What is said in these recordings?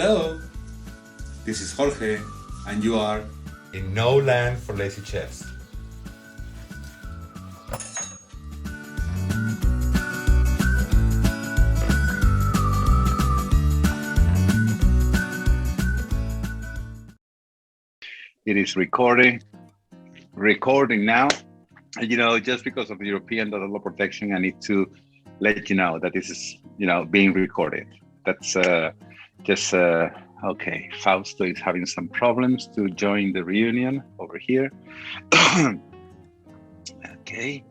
Hello, this is Jorge, and you are in No Land for Lazy Chefs. It is recording now. You know, just because of the European data law protection, I need to let you know that this is, being recorded. That's okay. Fausto is having some problems to join the reunion over here. Okay,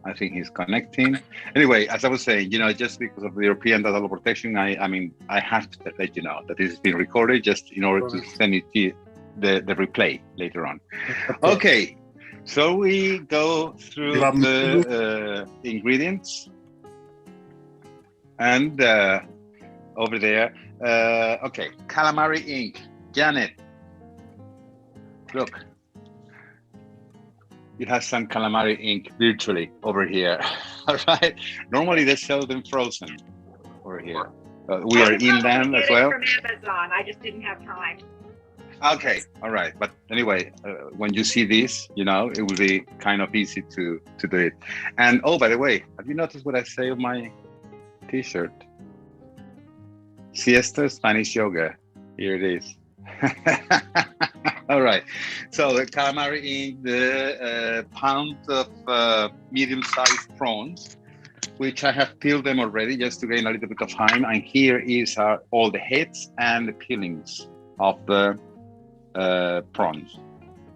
I think he's connecting. Anyway, as I was saying, just because of the European data law protection, I have to let you know that this is being recorded just in order to send it to the replay later on. Okay, so we go through the ingredients, and over there, okay, calamari ink. Janet, look, it has some calamari ink virtually over here. All right, normally they sell them frozen over here. We are in them as well. From Amazon, I just didn't have time. Okay, all right. But anyway, when you see this, it will be kind of easy to do it. And oh, by the way, have you noticed what I say on my t-shirt? Siesta, Spanish yoga. Here it is. All right. So the calamari ink, the pound of medium-sized prawns, which I have peeled them already just to gain a little bit of time. And here is all the heads and the peelings of the prawns.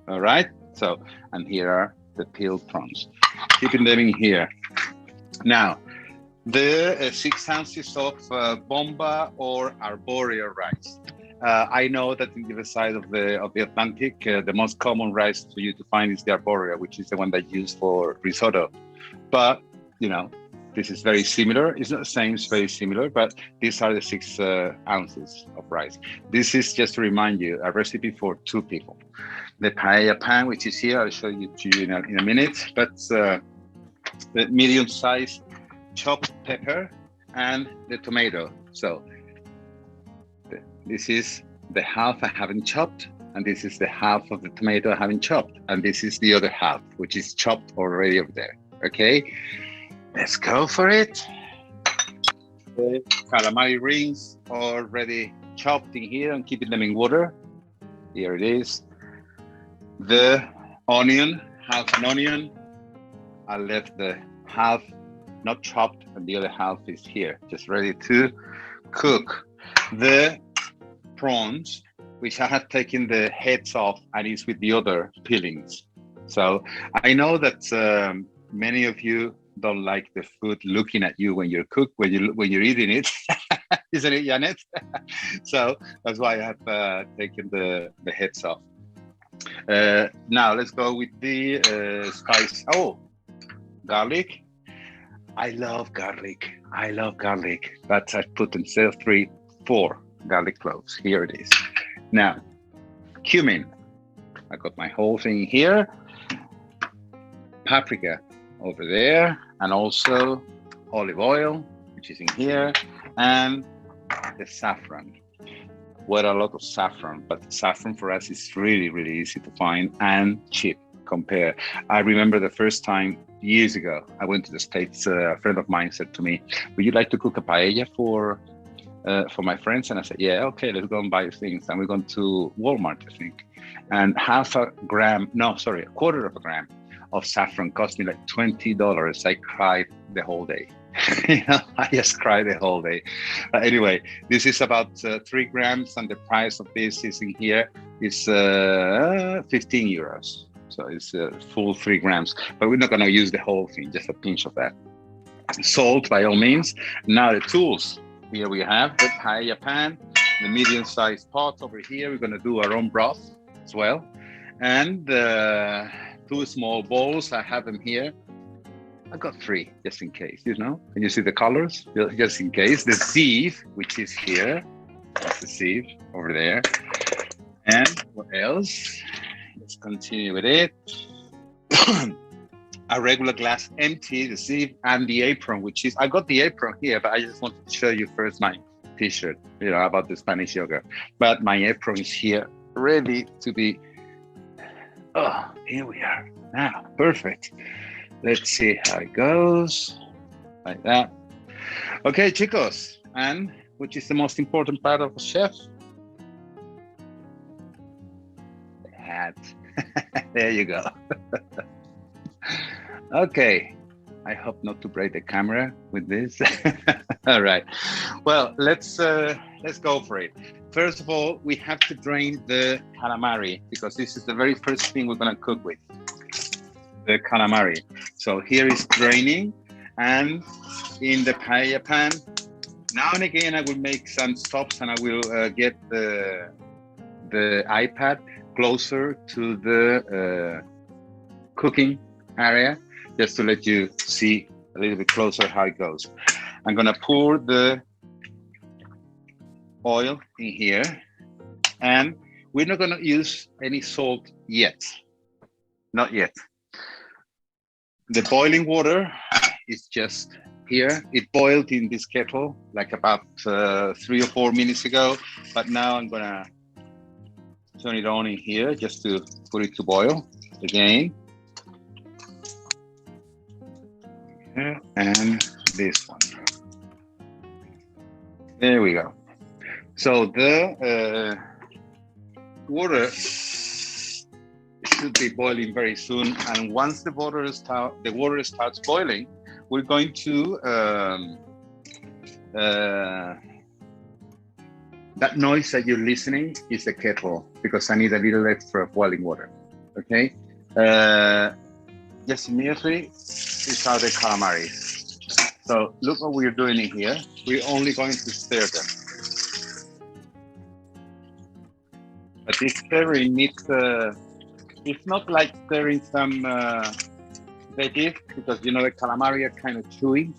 All right, so, and here are the peeled prawns, keeping them in here. Now the 6 ounces of bomba or arboreal rice. I know that in the other side of the Atlantic, the most common rice for you to find is the arboreal, which is the one that you use for risotto. But this is very similar. It's not the same, it's very similar, but these are the 6 ounces of rice. This is, just to remind you, a recipe for 2 people. The paella pan, which is here, I'll show you to you in a minute, but the medium-sized chopped pepper and the tomato. So this is the half I haven't chopped, and this is the half of the tomato I haven't chopped, and this is the other half, which is chopped already over there, okay? Let's go for it. The calamari rings already chopped in here and keeping them in water. Here it is. The onion, half an onion. I left the half not chopped and the other half is here, just ready to cook. The prawns, which I have taken the heads off and is with the other peelings. So I know that many of you don't like the food looking at you when you're when you're eating it, isn't it, Janet? So that's why I have taken the heads off. Now let's go with the spice. Oh, garlic. I love garlic, but I put instead of 3, 4 garlic cloves. Here it is. Now, cumin. I got my whole thing here. Paprika over there, and also olive oil, which is in here, and the saffron. What a lot of saffron, but saffron for us is really, really easy to find and cheap. Compare. I remember the first time years ago, I went to the States. A friend of mine said to me, "Would you like to cook a paella for my friends?" And I said, "Yeah, okay, let's go and buy things." And we went to Walmart, I think, and a quarter of a gram of saffron cost me like $20. I cried the whole day. I just cried the whole day. Anyway, this is about 3 grams, and the price of this is in here is 15 euros. So it's a full 3 grams, but we're not going to use the whole thing, just a pinch of that. Salt, by all means. Now the tools. Here we have the paella pan, the medium-sized pot over here. We're going to do our own broth as well. And 2 small bowls. I have them here. I got 3, just in case, Can you see the colors? Just in case. The sieve, which is here. That's the sieve over there. And what else? Let's continue with it. A regular glass empty, the sieve, and the apron, which is, I got the apron here, but I just wanted to show you first my t-shirt, about the Spanish yogurt. But my apron is here, ready to be. Oh, here we are. Now, perfect. Let's see how it goes. Like that. Okay, chicos. And which is the most important part of a chef? The hat. There you go. Okay. I hope not to break the camera with this. All right. Well, let's go for it. First of all, we have to drain the calamari because this is the very first thing we're gonna cook with, the calamari. So here is draining, and in the paella pan, now and again I will make some stops and I will get the iPad closer to the cooking area, just to let you see a little bit closer how it goes. I'm gonna pour the oil in here, and we're not gonna use any salt yet, not yet. The boiling water is just here. It boiled in this kettle like about 3 or 4 minutes ago, but now I'm gonna turn it on in here just to put it to boil again. And this one. There we go. So the water should be boiling very soon, and once the water starts boiling, we're going to that noise that you're listening is the kettle, because I need a little extra boiling water. Okay. Just immediately, these are the calamari. So look what we're doing in here. We're only going to stir them. But this stirring needs, it's not like stirring some veggies, because the calamari are kind of chewy.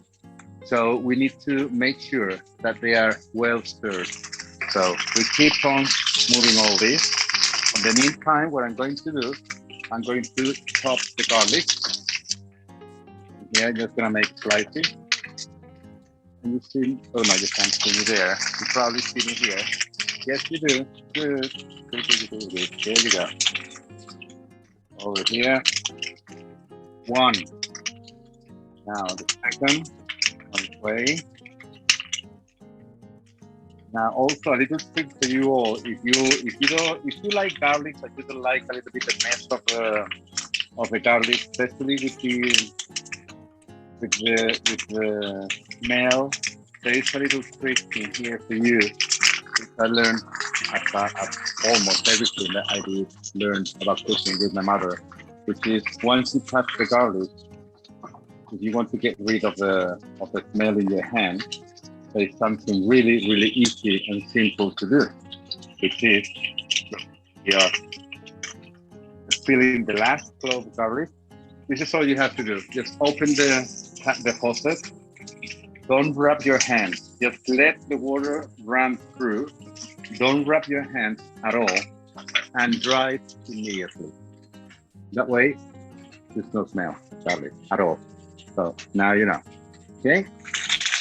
So we need to make sure that they are well stirred. So we keep on moving all this. In the meantime, what I'm going to do, I'm going to chop the garlic. Here, I'm just gonna make slices. Can you see? Oh no, you can't see me there. You probably see me here. Yes, you do. Good. Good. There you go. Over here. One. Now the second. On its way. Now also a little trick for you all. If you like garlic, but you don't like a little bit the mess of the garlic, especially with the smell, there is a little trick in here for you, which I learned at almost everything that I did learn about cooking with my mother, which is once you touch the garlic, if you want to get rid of the smell in your hand, there is something really, really easy and simple to do, which is you're filling the last clove of garlic. This is all you have to do. Just open the faucet. Don't rub your hands. Just let the water run through. Don't rub your hands at all, and dry it immediately. That way, there's no smell garlic at all. So now you know. Okay.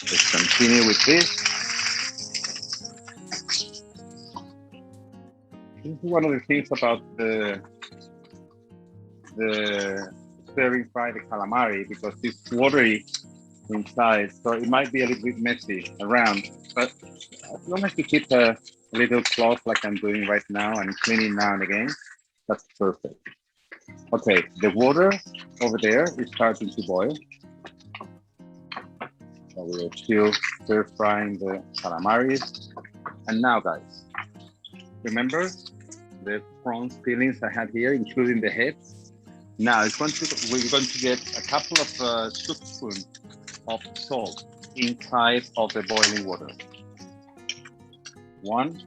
Let's continue with this. This is one of the things about the stirring fry the calamari, because it's watery inside, so it might be a little bit messy around, but as long as you keep a little cloth like I'm doing right now and cleaning now and again, that's perfect. Okay, the water over there is starting to boil. So we're still stir frying the calamaris. And now guys, remember the prawns peelings I had here, including the heads? Now we're going to get a couple of soup spoons of salt inside of the boiling water. 1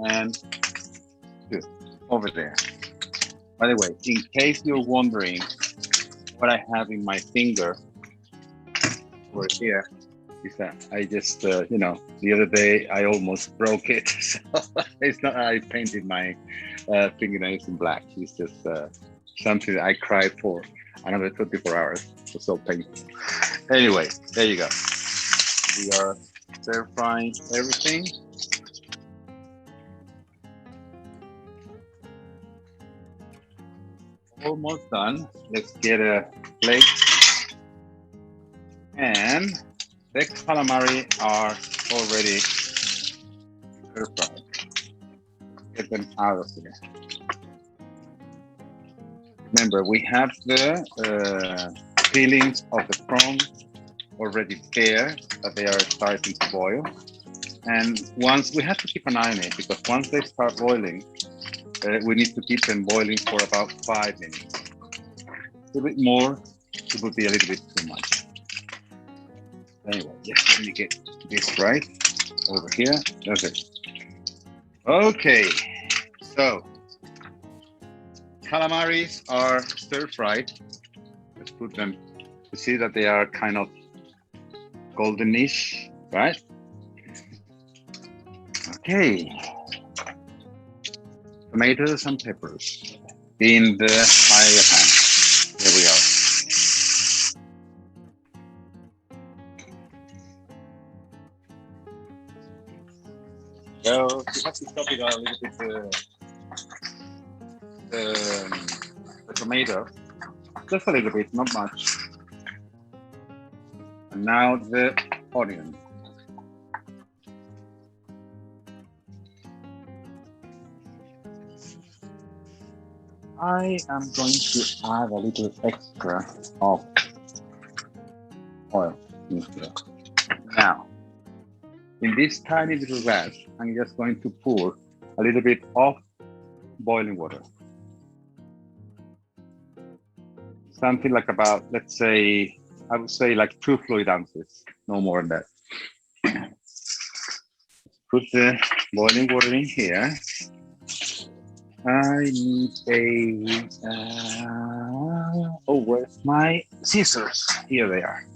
and 2 over there. By the way, in case you're wondering what I have in my finger over here, is that I just, the other day I almost broke it. So it's not, I painted my fingernails in black. It's just something that I cried for another 24 hours. It was so painful. Anyway, there you go. We are stir frying everything. Almost done. Let's get a plate. And the calamari are already stir fried. Get them out of here. Remember, we have the peelings of the prawn already there, that they are starting to boil. And once we have to keep an eye on it, because once they start boiling, we need to keep them boiling for about 5 minutes. A little bit more, it would be a little bit too much. Anyway, just let me get this right over here. That's it. Okay, so calamaris are stir fried. Let's put them to see that they are kind of goldenish, right? Okay. Tomatoes and peppers in the paella pan. There we are. So you have to chop it a little bit, the tomato, just a little bit, not much. And now the onion. I am going to add a little extra of oil in here. Now, in this tiny little glass, I'm just going to pour a little bit of boiling water. Something like about, let's say, I would say like 2 fluid ounces, no more than that. Put the boiling water in here. I need a, oh, where's my scissors? Here they are.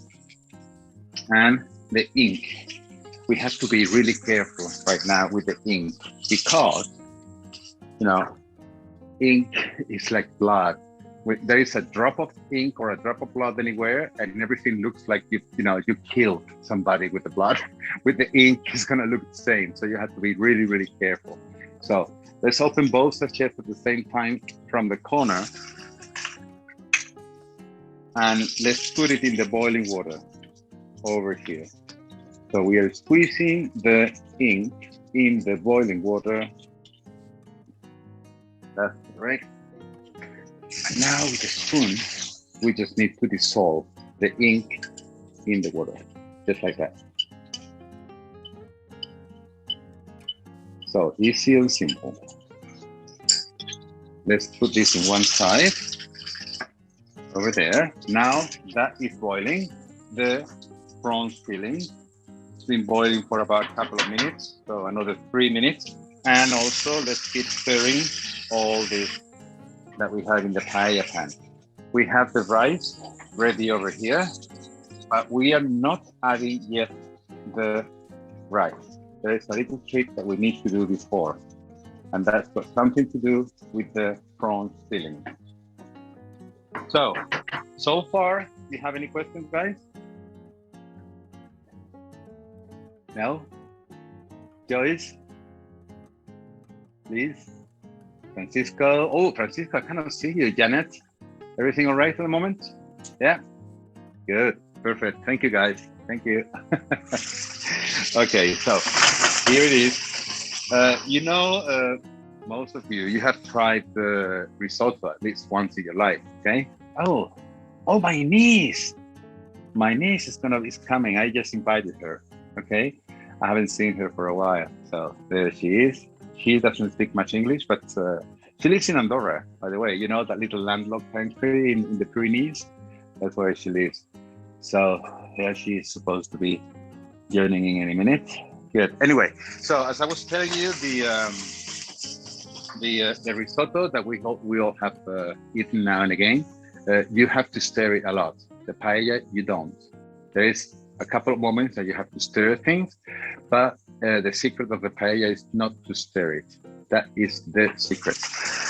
And the ink. We have to be really careful right now with the ink because, you know, ink is like blood. There is a drop of ink or a drop of blood anywhere and everything looks like you killed somebody with the blood. With the ink, it's gonna look the same. So you have to be really, really careful. So let's open both sachets at the same time from the corner. And let's put it in the boiling water over here. So we are squeezing the ink in the boiling water. That's correct. And now with a spoon, we just need to dissolve the ink in the water, just like that. So easy and simple. Let's put this in one side, over there. Now that is boiling, the prawns filling. It's been boiling for about a couple of minutes, so another 3 minutes. And also let's keep stirring all this that we have in the paella pan. We have the rice ready over here, but we are not adding yet the rice. There is a little trick that we need to do before, and that's got something to do with the prawn filling. So far, do you have any questions, guys? No? Joyce? Please? Francisco? Oh, Francisco, I cannot see you. Janet? Everything all right at the moment? Yeah? Good. Perfect. Thank you, guys. Thank you. Okay, so here it is. Most of you have tried the risotto at least once in your life, okay? Oh, my niece. My niece is coming. I just invited her, okay? I haven't seen her for a while, so there she is. She doesn't speak much English, but she lives in Andorra, by the way. You know that little landlocked country in the Pyrenees? That's where she lives. So here she is supposed to be joining in any minute. Good. Anyway, so as I was telling you, the risotto that we all have eaten now and again, you have to stir it a lot. The paella, you don't. There is a couple of moments that you have to stir things, but the secret of the paella is not to stir it. That is the secret.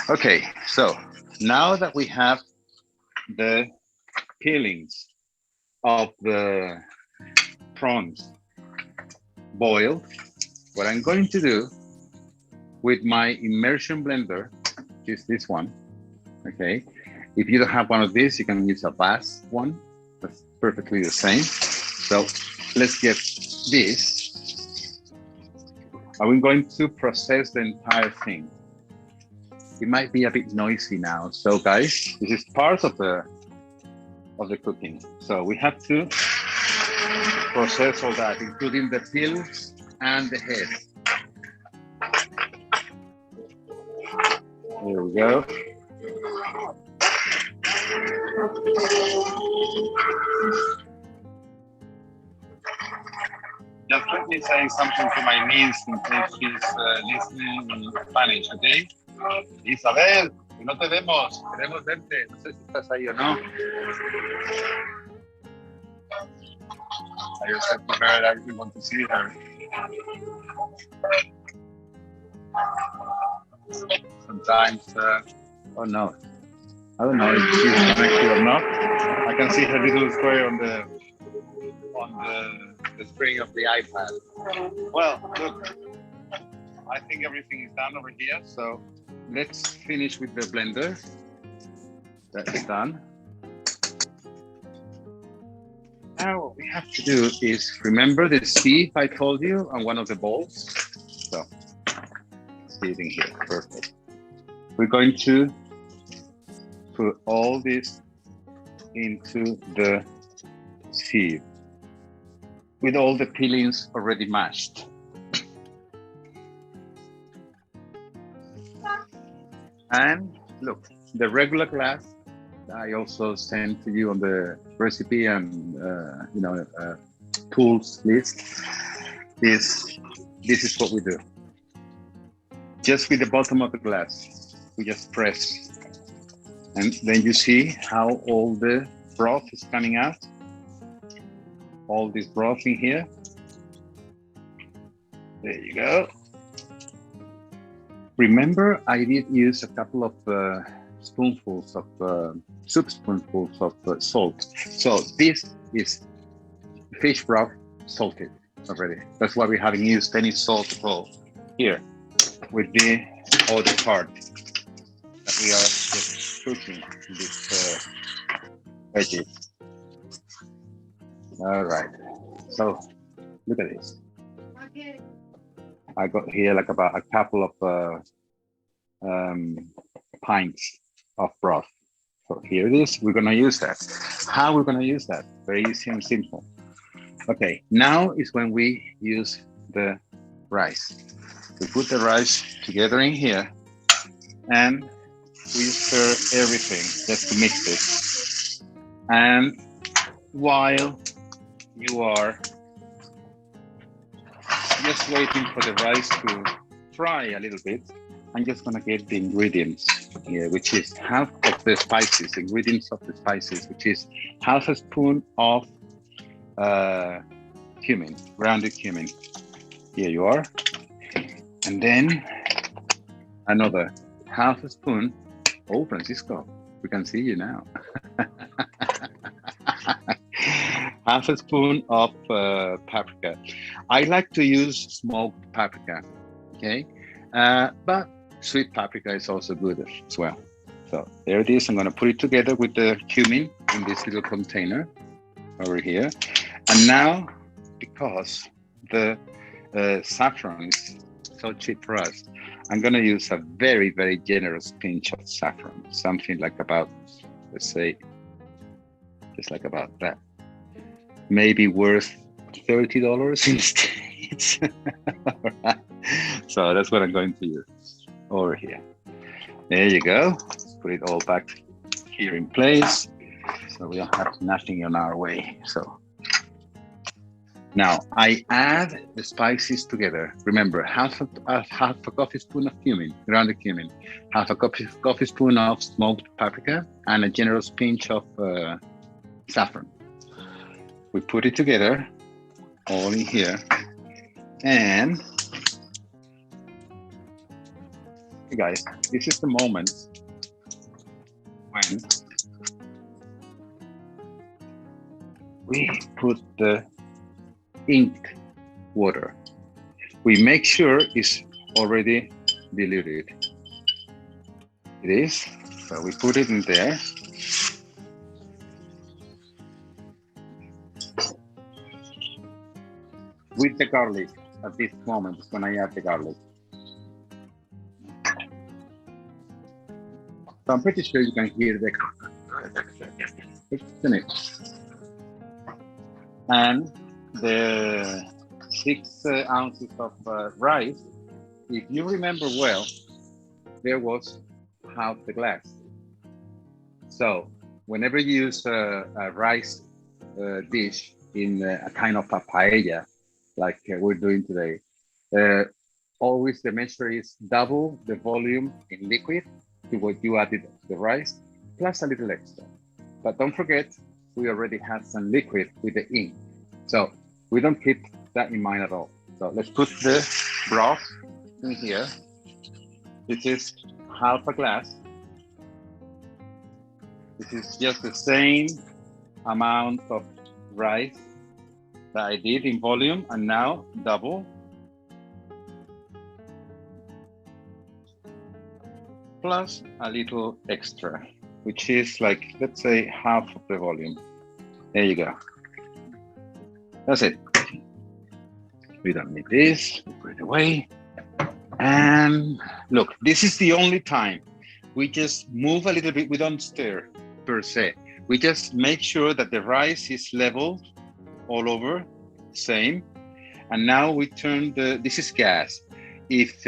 Okay, so now that we have the peelings of the prawns boiled. What I'm going to do with my immersion blender is this one, okay? If you don't have one of these, you can use a vast one. That's perfectly the same. So let's get this. I'm going to process the entire thing. It might be a bit noisy now. So guys, this is part of the cooking. So we have to process all that, including the peels and the head. There we go. Just let me say something to my niece in case she's listening in Spanish, okay? Isabel, que no te vemos, queremos verte. No sé si estás ahí o no. I just said to her that I really want to see her. Sometimes, oh no, I don't know if she's connected or not. I can see her little square on the screen of the iPad. Well, look, I think everything is done over here. So let's finish with the blender. That's done. Now what we have to do is remember the sieve I told you on one of the bowls. So sieve in here, perfect. We're going to put all this into the sieve with all the peelings already mashed. And look, the regular glass I also sent to you on the recipe and tools list is this is what we do. Just with the bottom of the glass, we just press, and then you see how all the broth is coming out. All this broth in here. There you go. Remember, I did use a couple of spoonfuls of soup spoonfuls of salt. So this is fish broth salted already. That's why we haven't used any salt at all here with the other part that we are just cooking this veggie. All right, so look at this. I got here like about a couple of pints of broth. So here it is, we're gonna use that. How we're gonna use that? Very easy and simple. Okay, now is when we use the rice. We put the rice together in here and we stir everything just to mix this. And while you are just waiting for the rice to fry a little bit, I'm just gonna get the ingredients here, which is half of the spices, ingredients of the spices, which is half a spoon of cumin, grounded cumin. Here you are. And then another half a spoon. Oh, Francisco, we can see you now. Half a spoon of paprika. I like to use smoked paprika, okay? But sweet paprika is also good as well. So there it is. I'm gonna put it together with the cumin in this little container over here. And now, because the saffron is so cheap for us, I'm gonna use a very, very generous pinch of saffron, something like about, let's say, just like about that. Maybe worth $30 in the States. So that's what I'm going to use over here. There you go. Let's put it all back here in place. So we don't have nothing on our way. So now I add the spices together. Remember, half a coffee spoon of cumin, grounded cumin, half a coffee spoon of smoked paprika, and a generous pinch of saffron. We put it together, all in here, and hey guys, this is the moment when we put the inked water We make sure it's already diluted. It is, so we put it in there. With the garlic at this moment is when I add the garlic. So I'm pretty sure you can hear the and the 6 ounces of rice. If you remember well, there was half the glass. So whenever you use a rice dish in a kind of a paella, like we're doing today, always the measure is double the volume in liquid to what you added to the rice, plus a little extra. But don't forget, we already had some liquid with the ink. So we don't keep that in mind at all. So let's put the broth in here. This is half a glass. This is just the same amount of rice that I did in volume, and now double. Plus a little extra, which is like, let's say, half of the volume. There you go. That's it. We don't need this, we put it away. And look, this is the only time we just move a little bit. We don't stir per se. We just make sure that the rice is leveled all over, same. And now we turn this is gas. If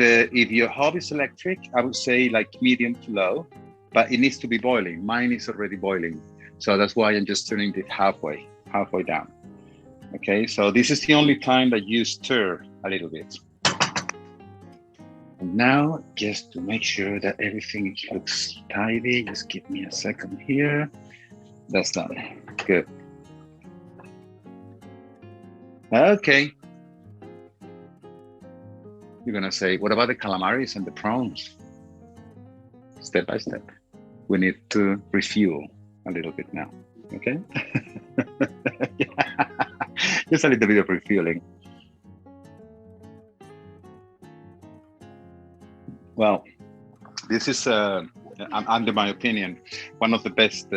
your hob is electric, I would say like medium to low, but it needs to be boiling. Mine is already boiling. So that's why I'm just turning it halfway down. Okay, so this is the only time that you stir a little bit. And now, just to make sure that everything looks tidy, just give me a second here. That's done. Good. Okay. You're gonna say, what about the calamaris and the prawns? Step by step. We need to refuel a little bit now, okay? Just a little bit of refueling. Well, this is, under my opinion, one of the best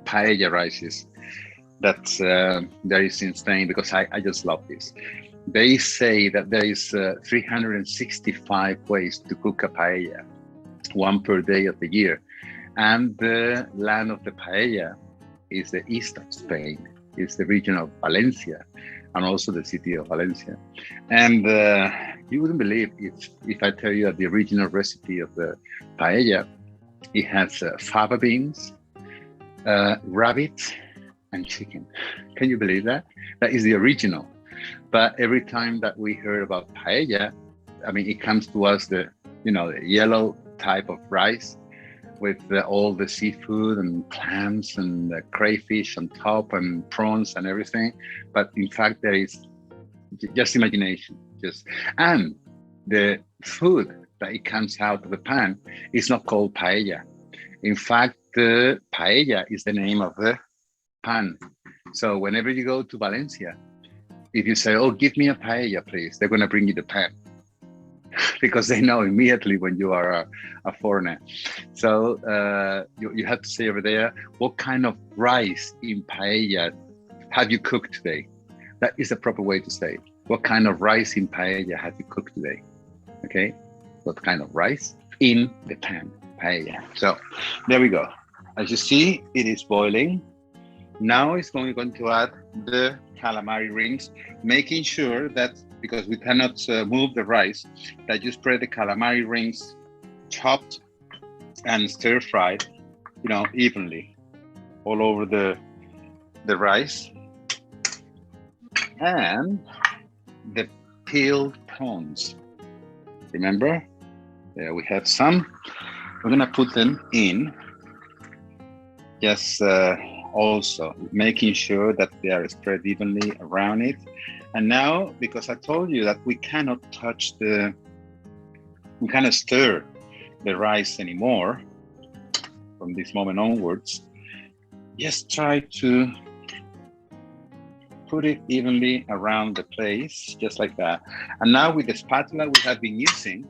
paella rices that there is in Spain, because I just love this. They say that there is 365 ways to cook a paella, one per day of the year. And the land of the paella is the east of Spain. It's the region of Valencia, and also the city of Valencia. And you wouldn't believe if I tell you that the original recipe of the paella, it has fava beans, rabbit, and chicken. Can you believe that? That is the original. But every time that we heard about paella, I mean, it comes to us the yellow type of rice with all the seafood and clams and crayfish on top and prawns and everything. But in fact, there is just imagination. And the food that it comes out of the pan is not called paella. In fact, the paella is the name of the pan. So whenever you go to Valencia, if you say, oh, give me a paella, please, they're going to bring you the pan. Because they know immediately when you are a foreigner. So you have to say over there, what kind of rice in paella have you cooked today? That is the proper way to say it. What kind of rice in paella have you cooked today? Okay, what kind of rice in the pan, paella. So there we go. As you see, it is boiling. Now it's going to add the calamari rings, making sure that, because we cannot move the rice, that you spread the calamari rings chopped and stir-fried, evenly all over the rice. And the peeled prawns. Remember, there we have some. We're gonna put them in, just also making sure that they are spread evenly around it. And now, because I told you that we cannot stir the rice anymore from this moment onwards, just try to put it evenly around the place, just like that. And now with the spatula we have been using,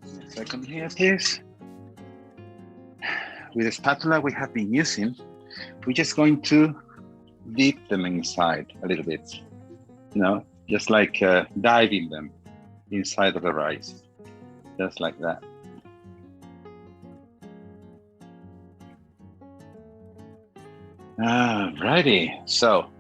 give me a second here, please. With the spatula we have been using, we're just going to dip them inside a little bit, just like diving them inside of the rice, just like that. Alrighty, so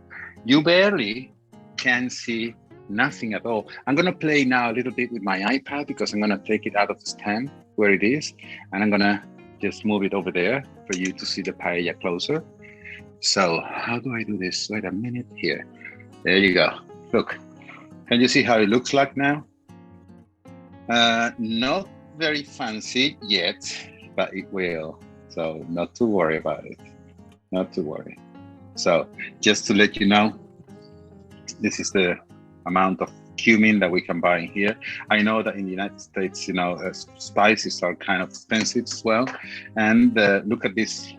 you barely can see nothing at all. I'm gonna play now a little bit with my iPad because I'm gonna take it out of the stand where it is, and I'm gonna just move it over there for you to see the paella closer. So how do I do this? Wait a minute here. There you go. Look, can you see how it looks like now? Not very fancy yet, but it will. So not to worry about it. Not to worry. So just to let you know, this is the amount of cumin that we can buy in here. I know that in the United States, spices are kind of expensive as well. And look at this.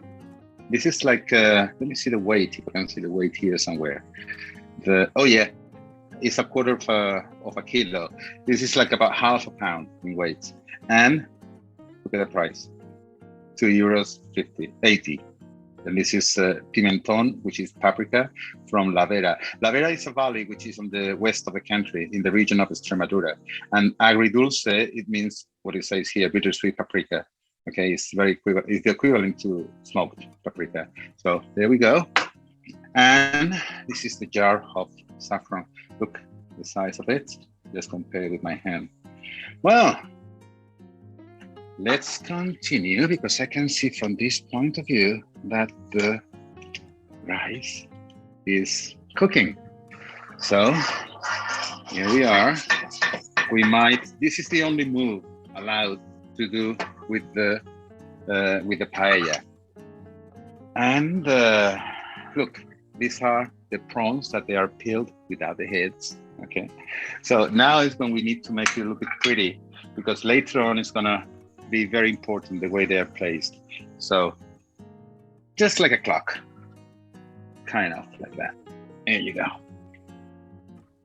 This is like, let me see the weight. You can see the weight here somewhere. It's a quarter of a kilo. This is like about half a pound in weight. And look at the price, €2.80. And this is pimenton, which is paprika from La Vera. La Vera is a valley which is on the west of the country in the region of Extremadura. And agridulce, it means what it says here, bittersweet paprika. Okay, it's the equivalent to smoked paprika. So there we go. And this is the jar of saffron. Look, the size of it. Just compare it with my hand. Well, let's continue because I can see from this point of view that the rice is cooking. So here we are. This is the only move allowed to do with the paella. And look, these are the prawns that they are peeled without the heads. Okay, so now is when we need to make it a little bit pretty because later on it's gonna be very important the way they are placed. So just like a clock, kind of like that. There you go.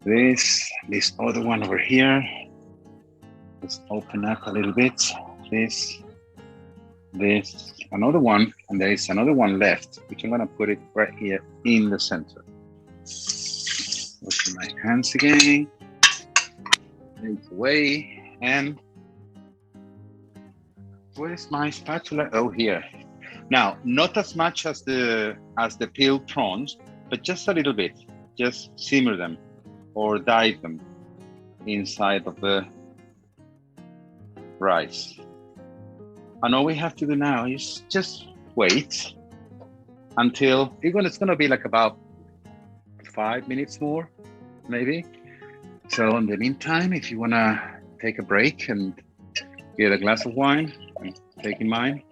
This other one over here. Let's open up a little bit. This, another one, and there is another one left, which I'm gonna put it right here in the center. Washing my hands again. Take it away, and where's my spatula? Oh, here. Now, not as much as the peeled prawns, but just a little bit. Just simmer them or dive them inside of the rice. And all we have to do now is just wait until it's gonna be like about 5 minutes more, maybe. So in the meantime, if you wanna take a break and get a glass of wine, I'm taking mine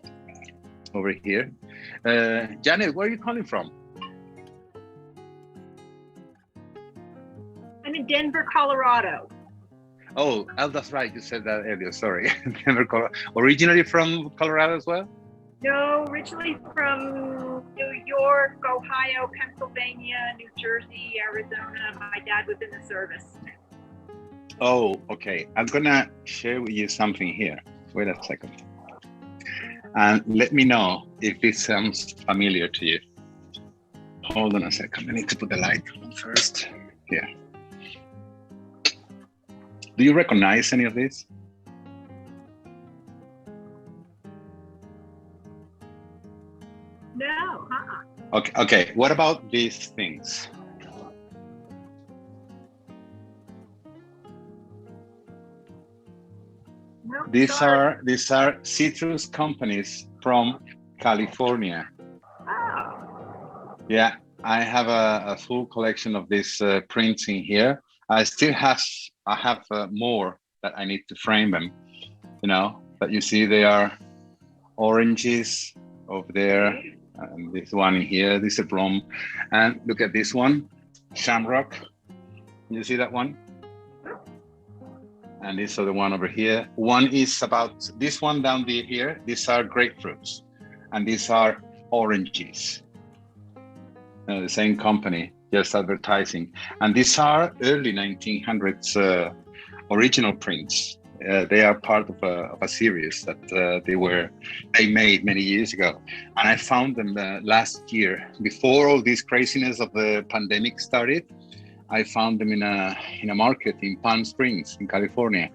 over here. Janet, where are you calling from? I'm in Denver, Colorado. Oh, that's right. You said that earlier. Sorry. Denver, Colorado. Originally from Colorado as well? No, originally from New York, Ohio, Pennsylvania, New Jersey, Arizona. My dad was in the service. Oh, okay. I'm gonna share with you something here. Wait a second. And let me know if this sounds familiar to you. Hold on a second. I need to put the light on first. Here. Do you recognize any of this? No, Okay. What about these things? No, These sorry. are citrus companies from California. Oh. Yeah, I have a full collection of these prints in here. I have more that I need to frame them, but you see they are oranges over there, and this one in here, this is a plum, and look at this one, shamrock. You see that one? And this other one over here. One is about this one down here. These are grapefruits, and these are oranges. The same company. just advertising. And these are early 1900s original prints. They are part of a series that they made many years ago. And I found them last year, before all this craziness of the pandemic started. I found them in a market in Palm Springs in California.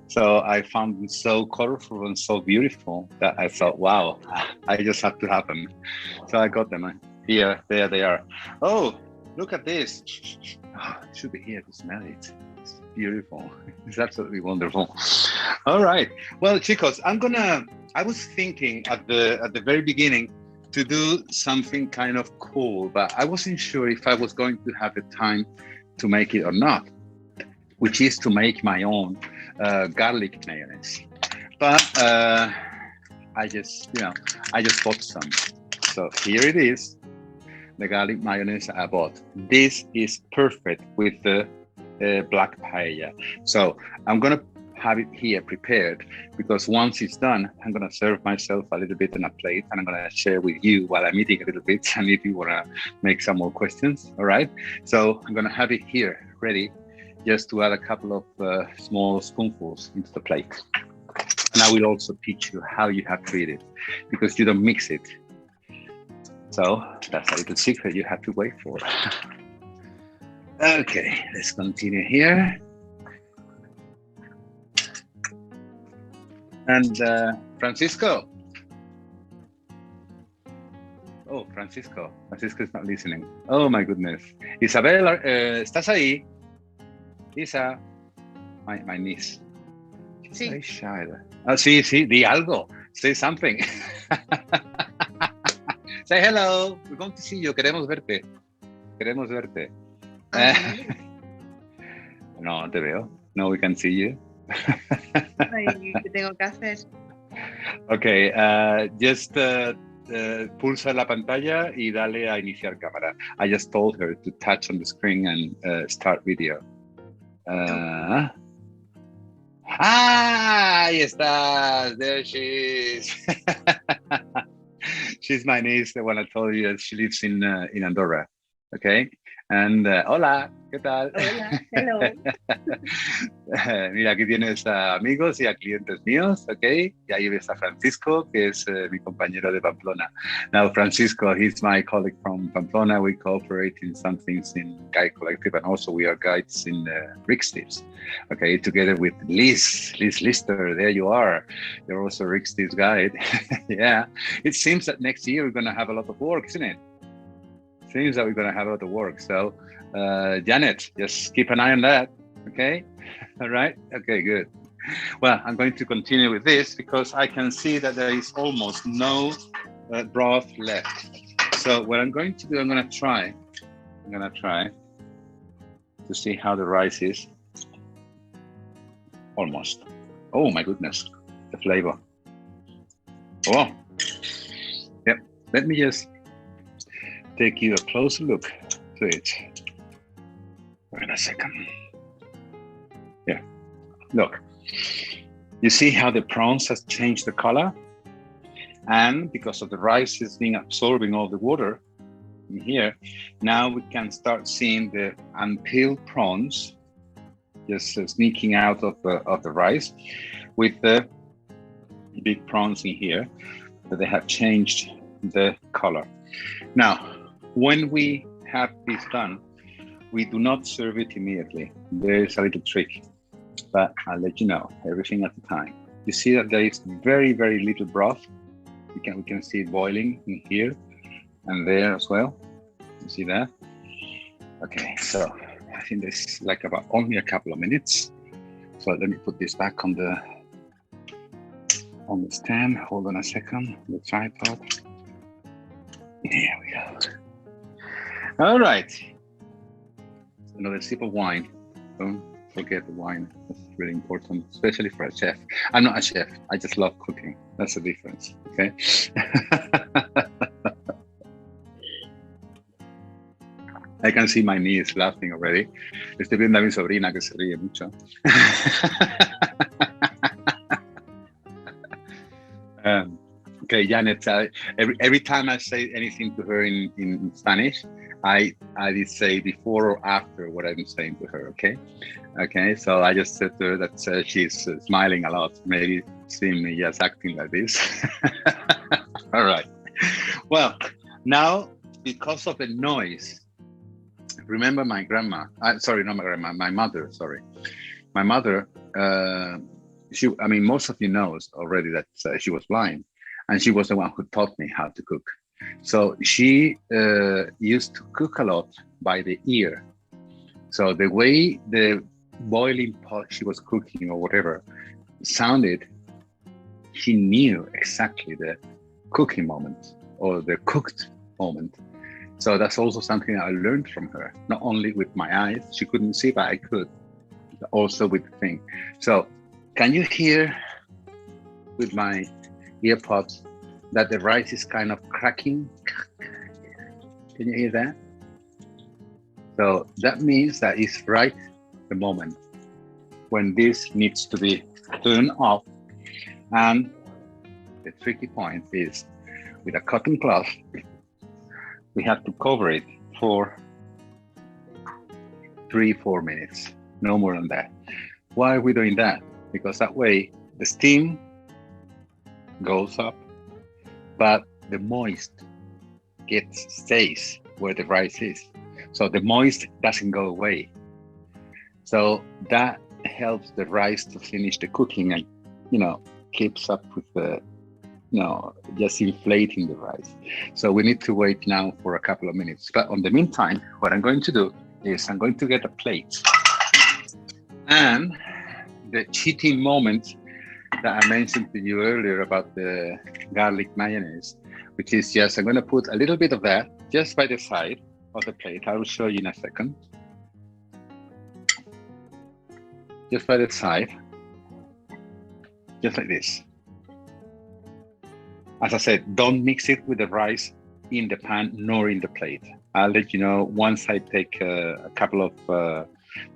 So I found them so colorful and so beautiful that I thought, wow, I just have to have them. So I got them. Here, there they are. Oh, look at this. Oh, it should be here to smell it. It's beautiful. It's absolutely wonderful. All right. Well, chicos, I was thinking at the very beginning to do something kind of cool, but I wasn't sure if I was going to have the time to make it or not, which is to make my own garlic mayonnaise. But I just bought some. So here it is, the garlic mayonnaise I bought. This is perfect with the black paella. So I'm gonna have it here prepared, because once it's done, I'm gonna serve myself a little bit on a plate, and I'm gonna share with you while I'm eating a little bit, and if you wanna make some more questions, all right? So I'm gonna have it here ready, just to add a couple of small spoonfuls into the plate. And I will also teach you how you have to eat it, because you don't mix it. So that's a little secret you have to wait for. Okay, let's continue here. And Francisco. Oh, Francisco. Francisco is not listening. Oh my goodness. Isabel, ¿estás ahí? Isa, my niece. She's very shy. Oh, sí, di algo. Say something. Say hello. We're going to see you. Queremos verte. No, te veo. No, we can see you. ¿Qué tengo que hacer? Okay, just pulsa la pantalla y dale a iniciar cámara. I just told her to touch on the screen and start video. Ahí estás. There she is. She's my niece, the one I told you that she lives in Andorra. Okay. And hola, ¿qué tal? Hola, hello. Mira, aquí tienes a amigos y a clientes míos, ¿ok? Y ahí ves a Francisco, que es mi compañero de Pamplona. Now, Francisco, he's my colleague from Pamplona. We cooperate in some things in Guide Collective, and also we are guides in Rick's Tips, okay? Together with Liz Lister, there you are. You're also Rick's Tips guide. Yeah, it seems that next year we're going to have a lot of work, isn't it? Seems that we're going to have a lot of work. So, Janet, just keep an eye on that. Okay. All right. Okay, good. Well, I'm going to continue with this because I can see that there is almost no broth left. So what I'm going to do, I'm going to try to see how the rice is. Almost. Oh my goodness, the flavor. Oh, yep. Let me just take you a closer look to it. Wait a second. Yeah, look. You see how the prawns has changed the color? And because of the rice is being absorbing all the water in here, now we can start seeing the unpeeled prawns just sneaking out of the rice with the big prawns in here, that they have changed the color. Now, when we have this done, we do not serve it immediately. There is a little trick, but I'll let you know everything at the time. You see that there is very, very little broth. We can see it boiling in here and there as well. You see that? Okay, so I think there's like about only a couple of minutes. So let me put this back on the stand. Hold on a second, the tripod. Here we go. All right. Another sip of wine. Don't forget the wine. That's really important, especially for a chef. I'm not a chef. I just love cooking. That's the difference. Okay. I can see my niece laughing already. Estoy viendo a mi sobrina que se ríe mucho. Okay, Janet, every time I say anything to her in Spanish, I did say before or after what I'm saying to her. Okay. So I just said to her that she's smiling a lot, maybe seeing me just acting like this. All right. Well, now because of the noise, remember my grandma. Sorry, not my grandma. My mother. Sorry, my mother. Most of you knows already that she was blind, and she was the one who taught me how to cook. So she used to cook a lot by the ear. So the way the boiling pot she was cooking or whatever sounded, she knew exactly the cooking moment or the cooked moment. So that's also something I learned from her, not only with my eyes, she couldn't see, but I could, also with the thing. So can you hear with my earpods that the rice is kind of cracking? Can you hear that? So that means that it's right the moment when this needs to be turned off. And the tricky point is with a cotton cloth, we have to cover it for 3-4 minutes, no more than that. Why are we doing that? Because that way the steam goes up, but the moist stays where the rice is. So the moist doesn't go away. So that helps the rice to finish the cooking and, keeps up with the, just inflating the rice. So we need to wait now for a couple of minutes. But on the meantime, what I'm going to do is I'm going to get a plate. And the cheating moment that I mentioned to you earlier about the garlic mayonnaise, which is just, I'm going to put a little bit of that just by the side of the plate. I will show you in a second. Just by the side, just like this. As I said, don't mix it with the rice in the pan nor in the plate. I'll let you know once I take a couple of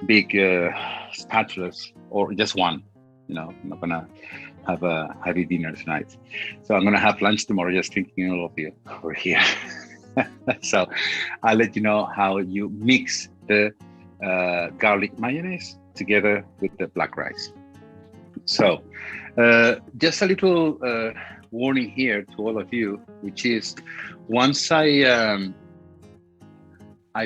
big spatulas, or just one. I'm not gonna have a heavy dinner tonight. So I'm gonna have lunch tomorrow, just thinking all of you over here. So I'll let you know how you mix the garlic mayonnaise together with the black rice. So just a little warning here to all of you, which is once I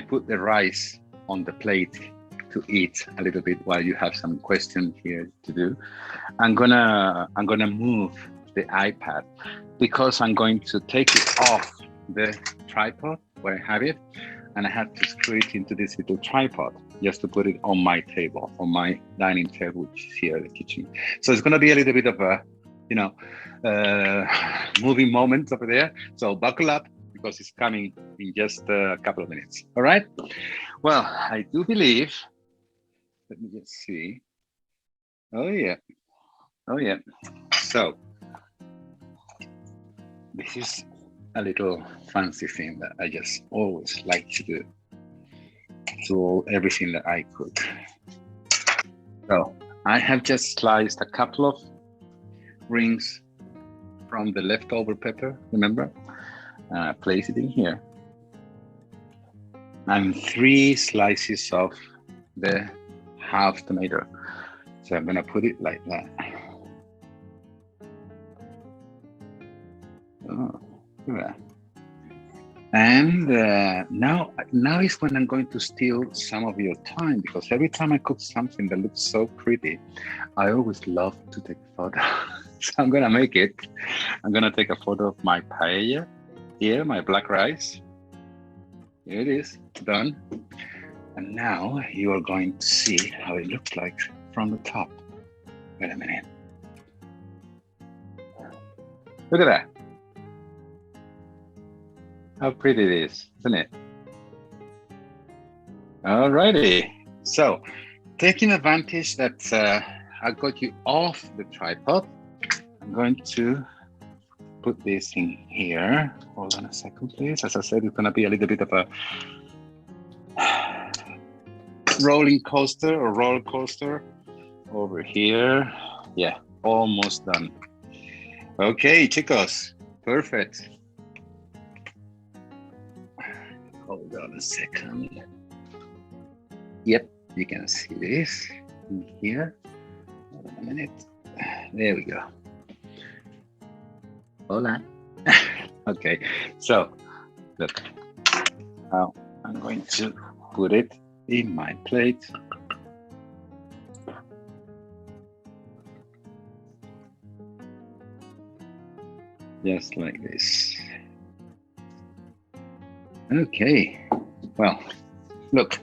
put the rice on the plate to eat a little bit while you have some questions here to do, I'm gonna move the iPad because I'm going to take it off the tripod where I have it, and I have to screw it into this little tripod just to put it on my table, on my dining table, which is here in the kitchen. So it's going to be a little bit of a, moving moment over there. So buckle up because it's coming in just a couple of minutes. All right. Well, I do believe, let me just see. Oh yeah. So this is a little fancy thing that I just always like to do to everything that I cook. So I have just sliced a couple of rings from the leftover pepper, remember? Place it in here. And 3 slices of the half tomato. So I'm gonna put it like that. Oh, look at that. And now is when I'm going to steal some of your time, because every time I cook something that looks so pretty, I always love to take a photo. So I'm gonna make it. I'm gonna take a photo of my paella here, my black rice. Here it is, done. And now you are going to see how it looks like from the top. Wait a minute. Look at that. How pretty it is, isn't it? Alrighty. So, taking advantage that I got you off the tripod, I'm going to put this in here. Hold on a second, please. As I said, it's going to be a little bit of a rolling coaster or roller coaster over here. Yeah, almost done. Okay, chicos, perfect. Hold Hold on a second. Yep, you can see this in here. Hold on a minute. There we go. Hola. Okay, so look, now I'm going to put it in my plate. Just like this. Okay, well, look,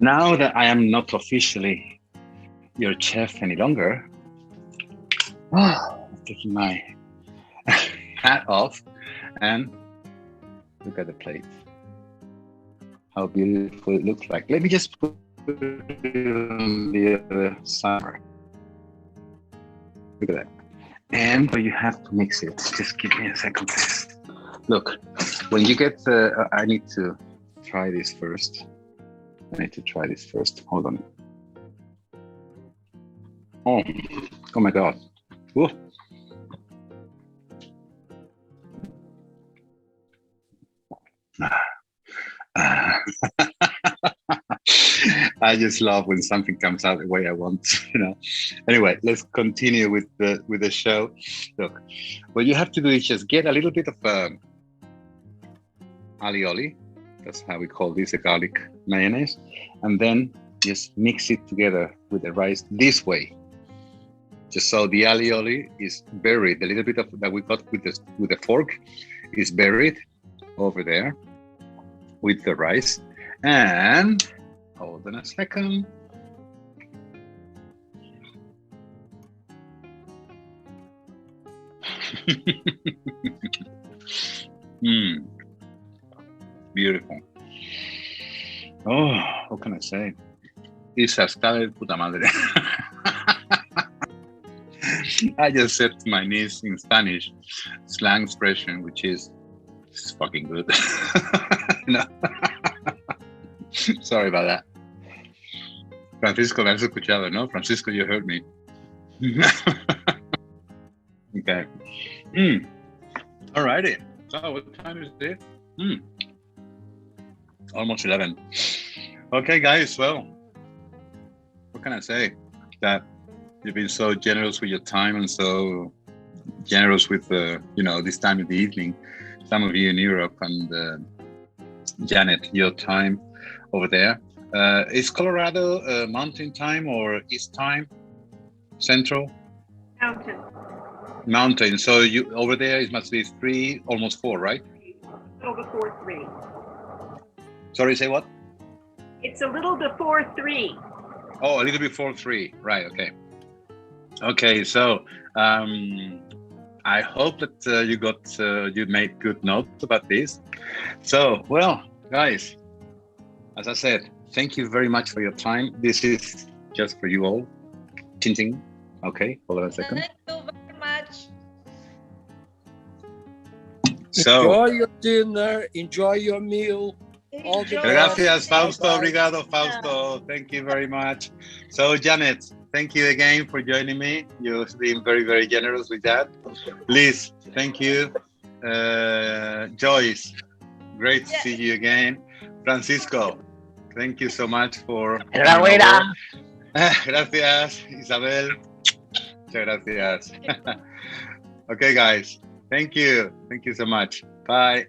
now that I am not officially your chef any longer, I'm taking my hat off and look at the plate. How beautiful it looks like. Let me just put it on the other side. Look at that. And you have to mix it. Just give me a second, please. Look, when you get the, I need to try this first. Hold on. Oh my God. Ooh. I just love when something comes out the way I want, you know. Anyway, let's continue with the show. Look, what you have to do is just get a little bit of alioli. That's how we call this, a garlic mayonnaise, and then just mix it together with the rice this way. Just so the alioli is buried. A little bit of that we got with the fork is buried over there with the rice. And hold on a second. Beautiful. Oh, what can I say? Esa está de puta madre. I just said to my niece in Spanish, slang expression, which is, "It's fucking good." No. Sorry about that. Francisco, me has escuchado, ¿no? Francisco, you heard me. Okay. Alrighty. So what time is it? Almost 11. Okay, guys. Well, what can I say? That you've been so generous with your time and so generous with, this time of the evening. Some of you in Europe and Janet, your time over there. Is Colorado mountain time or east time? Central? Mountain. Mountain. So you over there it must be 3, almost 4, right? A little before 3. Sorry, say what? It's a little before 3. Oh, a little before 3. Right. Okay. Okay. So I hope that you made good notes about this. So, well, guys, as I said, thank you very much for your time. This is just for you all. Ting. Okay, hold on a second. Thank you very much. So, enjoy your dinner, enjoy your meal. All the gracias, Fausto. Bye-bye. Obrigado, Fausto. Thank you very much. So, Janet, thank you again for joining me. You've been very, very generous with that. Liz, thank you. Joyce, great to see you again. Francisco, thank you so much for coming over. Gracias, Isabel. Muchas gracias. Okay, guys. Thank you. Thank you so much. Bye.